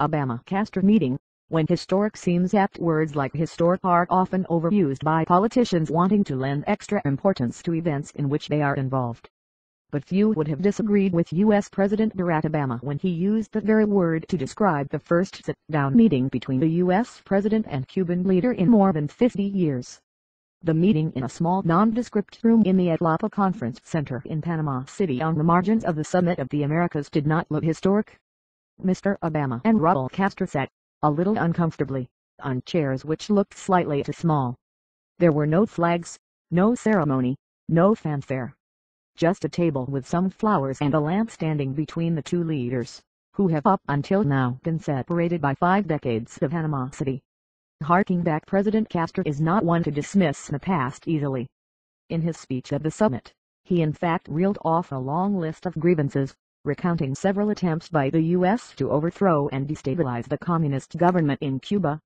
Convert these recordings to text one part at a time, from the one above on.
Obama-Castro meeting. When historic seems apt, words like historic are often overused by politicians wanting to lend extra importance to events in which they are involved. But few would have disagreed with U.S. President Barack Obama when he used that very word to describe the first sit-down meeting between the U.S. President and Cuban leader in more than 50 years. The meeting in a small nondescript room in the Atlapa Conference Center in Panama City on the margins of the Summit of the Americas did not look historic. Mr. Obama and Raul Castro sat, a little uncomfortably, on chairs which looked slightly too small. There were no flags, no ceremony, no fanfare. Just a table with some flowers and a lamp standing between the two leaders, who have up until now been separated by 5 decades of animosity. Harking back, President Castro is not one to dismiss the past easily. In his speech at the summit, he in fact reeled off a long list of grievances, recounting several attempts by the U.S. to overthrow and destabilize the communist government in Cuba.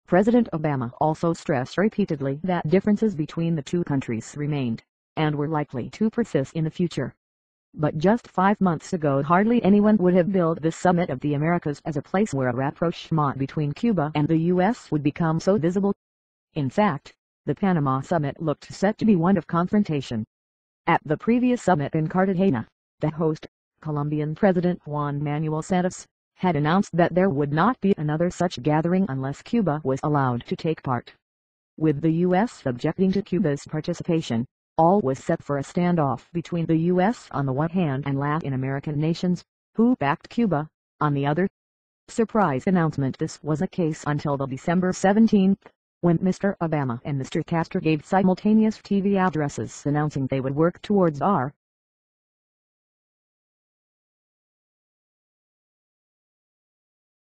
President Obama also stressed repeatedly that differences between the two countries remained, and were likely to persist in the future. But just 5 months ago hardly anyone would have billed the Summit of the Americas as a place where a rapprochement between Cuba and the U.S. would become so visible. In fact, the Panama Summit looked set to be one of confrontation. At the previous summit in Cartagena, the host, Colombian President Juan Manuel Santos, had announced that there would not be another such gathering unless Cuba was allowed to take part. With the U.S. objecting to Cuba's participation, all was set for a standoff between the U.S. on the one hand and Latin American nations, who backed Cuba, on the other. Surprise announcement: this was the case until the December 17th, when Mr. Obama and Mr. Castro gave simultaneous TV addresses announcing they would work towards our